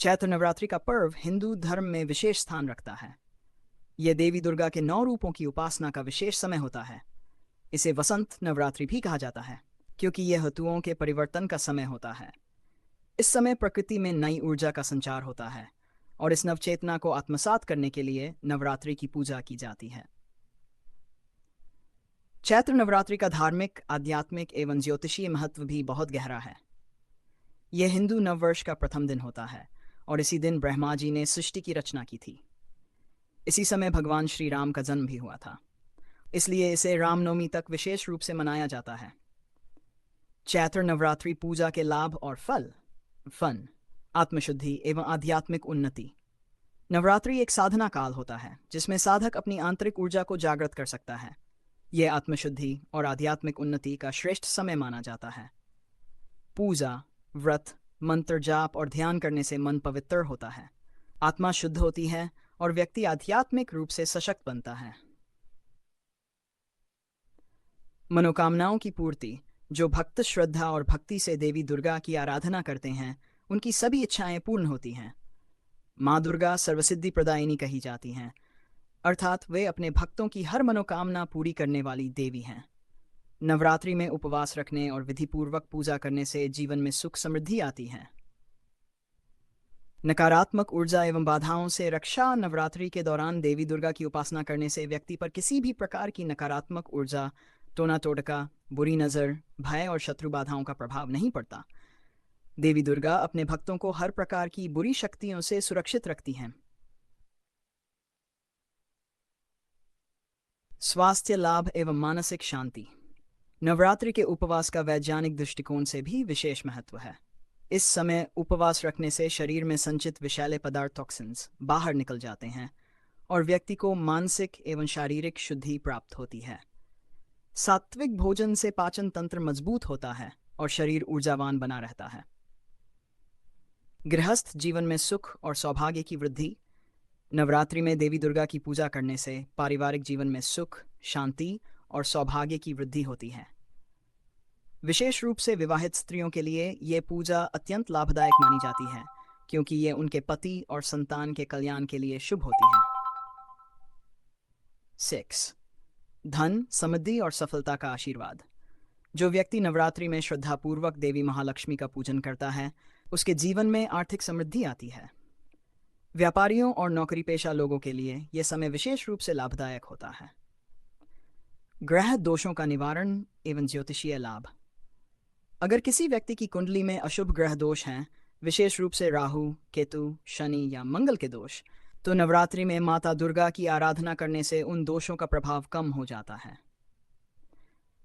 चैत्र नवरात्रि का पर्व हिंदू धर्म में विशेष स्थान रखता है। यह देवी दुर्गा के 9 रूपों की उपासना का विशेष समय होता है। इसे वसंत नवरात्रि भी कहा जाता है, क्योंकि यह ऋतुओं के परिवर्तन का समय होता है। इस समय प्रकृति में नई ऊर्जा का संचार होता है और इस नवचेतना को आत्मसात करने के लिए नवरात्रि की पूजा की जाती है। चैत्र नवरात्रि का धार्मिक, आध्यात्मिक एवं ज्योतिषीय महत्व भी बहुत गहरा है। यह हिंदू नववर्ष का प्रथम दिन होता है और इसी दिन ब्रह्मा जी ने सृष्टि की रचना की थी। इसी समय भगवान श्री राम का जन्म भी हुआ था, इसलिए इसे रामनवमी तक विशेष रूप से मनाया जाता है। चैत्र नवरात्रि पूजा के लाभ और फन, आत्मशुद्धि एवं आध्यात्मिक उन्नति। नवरात्रि एक साधना काल होता है जिसमें साधक अपनी आंतरिक ऊर्जा को जागृत कर सकता है। यह आत्मशुद्धि और आध्यात्मिक उन्नति का श्रेष्ठ समय माना जाता है। पूजा, व्रत, मंत्र जाप और ध्यान करने से मन पवित्र होता है, आत्मा शुद्ध होती है और व्यक्ति आध्यात्मिक रूप से सशक्त बनता है। मनोकामनाओं की पूर्ति। जो भक्त श्रद्धा और भक्ति से देवी दुर्गा की आराधना करते हैं, उनकी सभी इच्छाएं पूर्ण होती हैं। माँ दुर्गा सर्वसिद्धि प्रदायिनी कही जाती हैं, अर्थात वे अपने भक्तों की हर मनोकामना पूरी करने वाली देवी हैं। नवरात्रि में उपवास रखने और विधिपूर्वक पूजा करने से जीवन में सुख समृद्धि आती है। नकारात्मक ऊर्जा एवं बाधाओं से रक्षा। नवरात्रि के दौरान देवी दुर्गा की उपासना करने से व्यक्ति पर किसी भी प्रकार की नकारात्मक ऊर्जा, टोना टोटका, बुरी नज़र, भय और शत्रु बाधाओं का प्रभाव नहीं पड़ता। देवी दुर्गा अपने भक्तों को हर प्रकार की बुरी शक्तियों से सुरक्षित रखती हैं। स्वास्थ्य लाभ एवं मानसिक शांति। नवरात्रि के उपवास का वैज्ञानिक दृष्टिकोण से भी विशेष महत्व है। इस समय उपवास रखने से शरीर में संचित विषैले पदार्थ टॉक्सिन्स बाहर निकल जाते हैं और व्यक्ति को मानसिक एवं शारीरिक शुद्धि प्राप्त होती है। सात्विक भोजन से पाचन तंत्र मजबूत होता है और शरीर ऊर्जावान बना रहता है। गृहस्थ जीवन में सुख और सौभाग्य की वृद्धि। नवरात्रि में देवी दुर्गा की पूजा करने से पारिवारिक जीवन में सुख, शांति और सौभाग्य की वृद्धि होती है। विशेष रूप से विवाहित स्त्रियों के लिए ये पूजा अत्यंत लाभदायक मानी जाती है, क्योंकि ये उनके पति और संतान के कल्याण के लिए शुभ होती है। 6. धन, समृद्धि और सफलता का आशीर्वाद। जो व्यक्ति नवरात्रि में श्रद्धापूर्वक देवी महालक्ष्मी का पूजन करता है, उसके जीवन में आर्थिक समृद्धि आती है। व्यापारियों और नौकरी पेशा लोगों के लिए यह समय विशेष रूप से लाभदायक होता है। ग्रह दोषों का निवारण एवं ज्योतिषीय लाभ। अगर किसी व्यक्ति की कुंडली में अशुभ ग्रह दोष हैं, विशेष रूप से राहु, केतु, शनि या मंगल के दोष, तो नवरात्रि में माता दुर्गा की आराधना करने से उन दोषों का प्रभाव कम हो जाता है।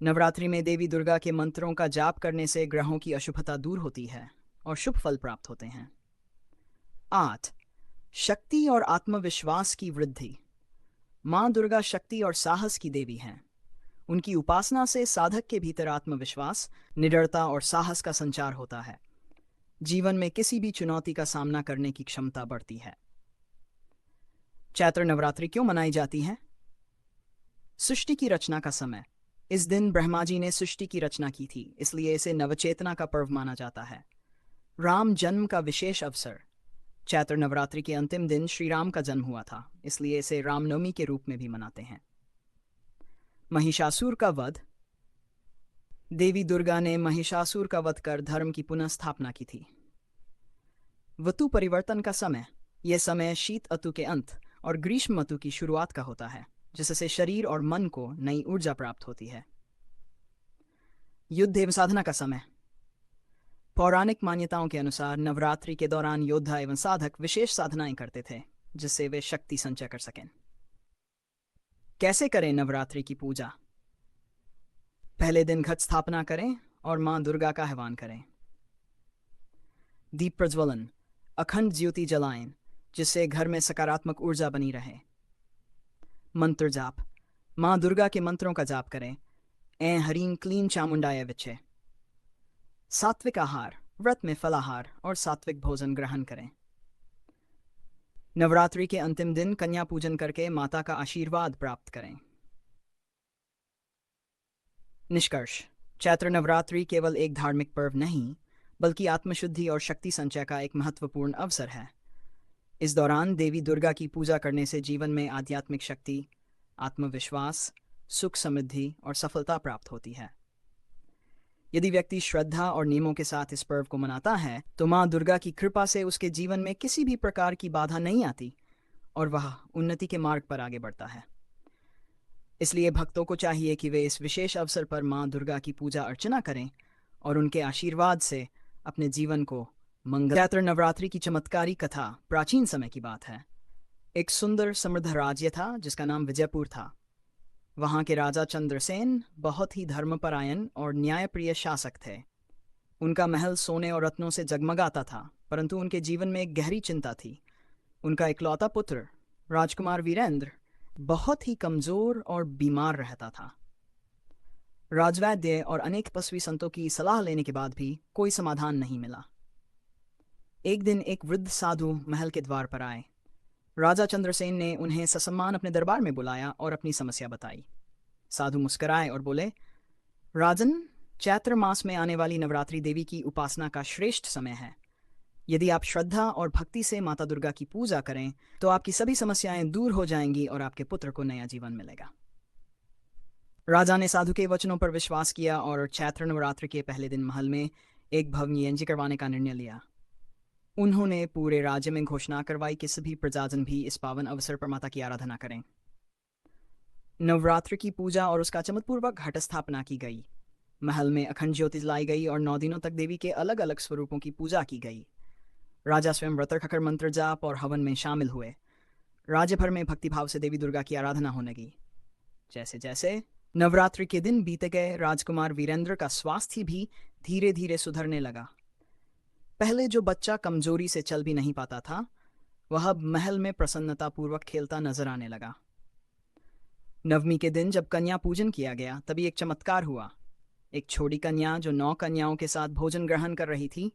नवरात्रि में देवी दुर्गा के मंत्रों का जाप करने से ग्रहों की अशुभता दूर होती है और शुभ फल प्राप्त होते हैं। 8. शक्ति और आत्मविश्वास की वृद्धि। माँ दुर्गा शक्ति और साहस की देवी हैं। उनकी उपासना से साधक के भीतर आत्मविश्वास, निडरता और साहस का संचार होता है। जीवन में किसी भी चुनौती का सामना करने की क्षमता बढ़ती है। चैत्र नवरात्रि क्यों मनाई जाती है? सृष्टि की रचना का समय। इस दिन ब्रह्मा जी ने सृष्टि की रचना की थी, इसलिए इसे नवचेतना का पर्व माना जाता है। राम जन्म का विशेष अवसर। चैत्र नवरात्रि के अंतिम दिन श्री राम का जन्म हुआ था, इसलिए इसे रामनवमी के रूप में भी मनाते हैं। महिषासुर का वध। देवी दुर्गा ने महिषासुर का वध कर धर्म की पुनः स्थापना की थी। ऋतु परिवर्तन का समय। यह समय शीत ऋतु के अंत और ग्रीष्म ऋतु की शुरुआत का होता है, जिससे शरीर और मन को नई ऊर्जा प्राप्त होती है। युद्ध एवं साधना का समय। पौराणिक मान्यताओं के अनुसार नवरात्रि के दौरान योद्धा एवं साधक विशेष साधनाएं करते थे, जिससे वे शक्ति संचय कर सकें। कैसे करें नवरात्रि की पूजा? पहले दिन घट स्थापना करें और मां दुर्गा का आह्वान करें। दीप प्रज्वलन, अखंड ज्योति जलाएं, जिससे घर में सकारात्मक ऊर्जा बनी रहे। मंत्र जाप, मां दुर्गा के मंत्रों का जाप करें। ऐं ह्रीं क्लीं चामुंडाय विचे। सात्विक आहार, व्रत में फलाहार और सात्विक भोजन ग्रहण करें। नवरात्रि के अंतिम दिन कन्या पूजन करके माता का आशीर्वाद प्राप्त करें। निष्कर्ष। चैत्र नवरात्रि केवल एक धार्मिक पर्व नहीं, बल्कि आत्मशुद्धि और शक्ति संचय का एक महत्वपूर्ण अवसर है। इस दौरान देवी दुर्गा की पूजा करने से जीवन में आध्यात्मिक शक्ति, आत्मविश्वास, सुख, समृद्धि और सफलता प्राप्त होती है। यदि व्यक्ति श्रद्धा और नियमों के साथ इस पर्व को मनाता है तो माँ दुर्गा की कृपा से उसके जीवन में किसी भी प्रकार की बाधा नहीं आती और वह उन्नति के मार्ग पर आगे बढ़ता है। इसलिए भक्तों को चाहिए कि वे इस विशेष अवसर पर माँ दुर्गा की पूजा अर्चना करें और उनके आशीर्वाद से अपने जीवन को मंगल। चैत्र नवरात्रि की चमत्कारी कथा प्राचीन समय की बात है। एक सुंदर समृद्ध राज्य था जिसका नाम विजयपुर था। वहाँ के राजा चंद्रसेन बहुत ही धर्मपरायण और न्यायप्रिय शासक थे। उनका महल सोने और रत्नों से जगमगाता था, परंतु उनके जीवन में एक गहरी चिंता थी। उनका इकलौता पुत्र राजकुमार वीरेंद्र बहुत ही कमजोर और बीमार रहता था। राजवैद्य और अनेक तपस्वी संतों की सलाह लेने के बाद भी कोई समाधान नहीं मिला। एक दिन एक वृद्ध साधु महल के द्वार पर आए। राजा चंद्रसेन ने उन्हें ससम्मान अपने दरबार में बुलाया और अपनी समस्या बताई। साधु मुस्कुराए और बोले, राजन, चैत्र मास में आने वाली नवरात्रि देवी की उपासना का श्रेष्ठ समय है। यदि आप श्रद्धा और भक्ति से माता दुर्गा की पूजा करें तो आपकी सभी समस्याएं दूर हो जाएंगी और आपके पुत्र को नया जीवन मिलेगा। राजा ने साधु के वचनों पर विश्वास किया और चैत्र नवरात्रि के पहले दिन महल में एक भव्य यज्ञ करवाने का निर्णय लिया। उन्होंने पूरे राज्य में घोषणा करवाई कि सभी प्रजाजन भी इस पावन अवसर पर माता की आराधना करें। नवरात्र की पूजा और उसका चमत्पूर्वक घट स्थापना की गई। महल में अखंड ज्योति जलाई गई और 9 दिनों तक देवी के अलग अलग स्वरूपों की पूजा की गई। राजा स्वयं व्रत रखकर मंत्र जाप और हवन में शामिल हुए। राज्य भर में भक्तिभाव से देवी दुर्गा की आराधना होने लगी। जैसे जैसे नवरात्रि के दिन बीते गए, राजकुमार वीरेंद्र का स्वास्थ्य भी धीरे धीरे सुधरने लगा। पहले जो बच्चा कमजोरी से चल भी नहीं पाता था, वह अब महल में प्रसन्नतापूर्वक खेलता नजर आने लगा। नवमी के दिन जब कन्या पूजन किया गया तभी एक चमत्कार हुआ। एक छोटी कन्या जो 9 कन्याओं के साथ भोजन ग्रहण कर रही थी,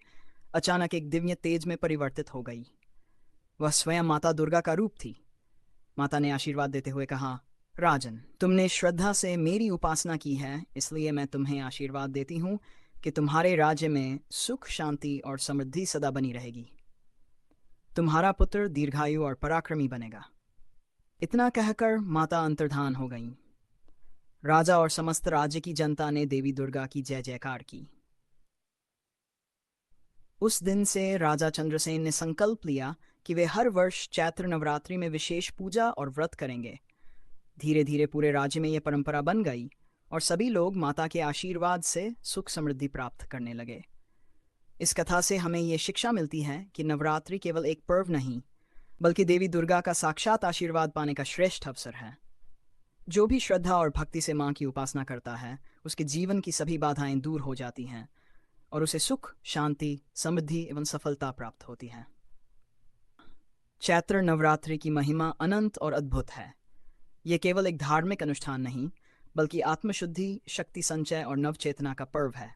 अचानक एक दिव्य तेज में परिवर्तित हो गई। वह स्वयं माता दुर्गा का रूप थी। माता ने आशीर्वाद देते हुए कहा, राजन, तुमने श्रद्धा से मेरी उपासना की है, इसलिए मैं तुम्हें आशीर्वाद देती हूँ कि तुम्हारे राज्य में सुख, शांति और समृद्धि सदा बनी रहेगी। तुम्हारा पुत्र दीर्घायु और पराक्रमी बनेगा। इतना कहकर माता अंतर्धान हो गईं। राजा और समस्त राज्य की जनता ने देवी दुर्गा की जय जयकार की। उस दिन से राजा चंद्रसेन ने संकल्प लिया कि वे हर वर्ष चैत्र नवरात्रि में विशेष पूजा और व्रत करेंगे। धीरे धीरे पूरे राज्य में यह परंपरा बन गई और सभी लोग माता के आशीर्वाद से सुख समृद्धि प्राप्त करने लगे। इस कथा से हमें ये शिक्षा मिलती है कि नवरात्रि केवल एक पर्व नहीं, बल्कि देवी दुर्गा का साक्षात आशीर्वाद पाने का श्रेष्ठ अवसर है। जो भी श्रद्धा और भक्ति से माँ की उपासना करता है, उसके जीवन की सभी बाधाएं दूर हो जाती हैं और उसे सुख, शांति, समृद्धि एवं सफलता प्राप्त होती है। चैत्र नवरात्रि की महिमा अनंत और अद्भुत है। ये केवल एक धार्मिक अनुष्ठान नहीं, बल्कि आत्मशुद्धि, शक्ति संचय और नवचेतना का पर्व है।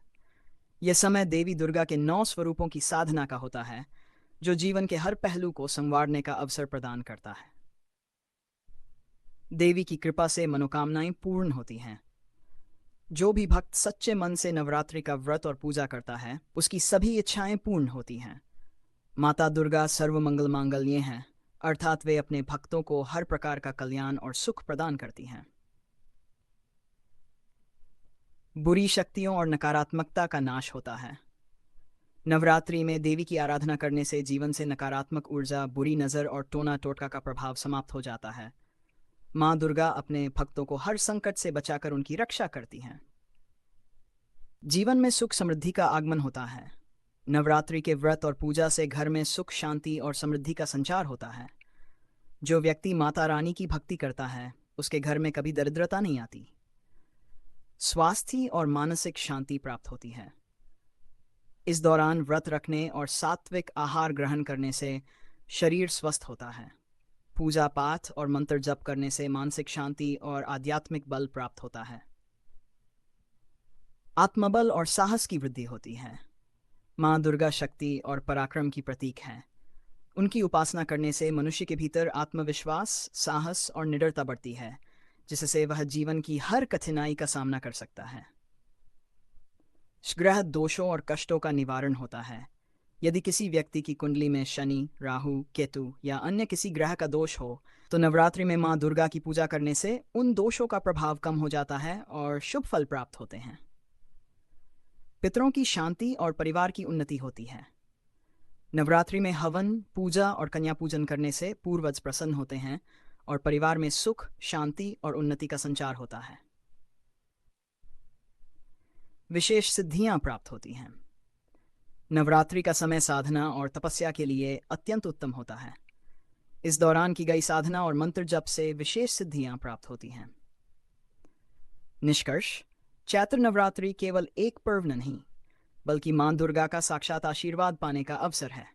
यह समय देवी दुर्गा के 9 स्वरूपों की साधना का होता है, जो जीवन के हर पहलू को संवारने का अवसर प्रदान करता है। देवी की कृपा से मनोकामनाएं पूर्ण होती हैं। जो भी भक्त सच्चे मन से नवरात्रि का व्रत और पूजा करता है, उसकी सभी इच्छाएं पूर्ण होती हैं। माता दुर्गा सर्वमंगल मांगल्ये हैं, अर्थात वे अपने भक्तों को हर प्रकार का कल्याण और सुख प्रदान करती हैं। बुरी शक्तियों और नकारात्मकता का नाश होता है। नवरात्रि में देवी की आराधना करने से जीवन से नकारात्मक ऊर्जा, बुरी नज़र और टोना टोटका का प्रभाव समाप्त हो जाता है। माँ दुर्गा अपने भक्तों को हर संकट से बचाकर उनकी रक्षा करती हैं। जीवन में सुख समृद्धि का आगमन होता है। नवरात्रि के व्रत और पूजा से घर में सुख, शांति और समृद्धि का संचार होता है। जो व्यक्ति माता रानी की भक्ति करता है, उसके घर में कभी दरिद्रता नहीं आती। स्वास्थ्य और मानसिक शांति प्राप्त होती है। इस दौरान व्रत रखने और सात्विक आहार ग्रहण करने से शरीर स्वस्थ होता है। पूजा पाठ और मंत्र जप करने से मानसिक शांति और आध्यात्मिक बल प्राप्त होता है। आत्मबल और साहस की वृद्धि होती है। माँ दुर्गा शक्ति और पराक्रम की प्रतीक हैं। उनकी उपासना करने से मनुष्य के भीतर आत्मविश्वास, साहस और निडरता बढ़ती है, जिससे वह जीवन की हर कठिनाई का सामना कर सकता है। ग्रह दोषों और कष्टों का निवारण होता है। यदि किसी व्यक्ति की कुंडली में शनि, राहु, केतु या अन्य किसी ग्रह का दोष हो, तो नवरात्रि में माँ दुर्गा की पूजा करने से उन दोषों का प्रभाव कम हो जाता है और शुभ फल प्राप्त होते हैं। पितरों की शांति और परिवार की उन्नति होती है। नवरात्रि में हवन, पूजा और कन्या पूजन करने से पूर्वज प्रसन्न होते हैं और परिवार में सुख, शांति और उन्नति का संचार होता है। विशेष सिद्धियां प्राप्त होती हैं। नवरात्रि का समय साधना और तपस्या के लिए अत्यंत उत्तम होता है। इस दौरान की गई साधना और मंत्र जप से विशेष सिद्धियां प्राप्त होती हैं। निष्कर्ष: चैत्र नवरात्रि केवल एक पर्व नहीं, बल्कि मां दुर्गा का साक्षात आशीर्वाद पाने का अवसर है।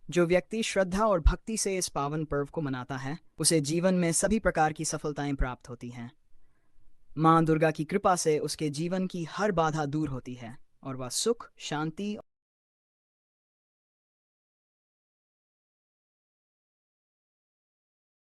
जो व्यक्ति श्रद्धा और भक्ति से इस पावन पर्व को मनाता है, उसे जीवन में सभी प्रकार की सफलताएं प्राप्त होती हैं। मां दुर्गा की कृपा से उसके जीवन की हर बाधा दूर होती है और वह सुख, शांति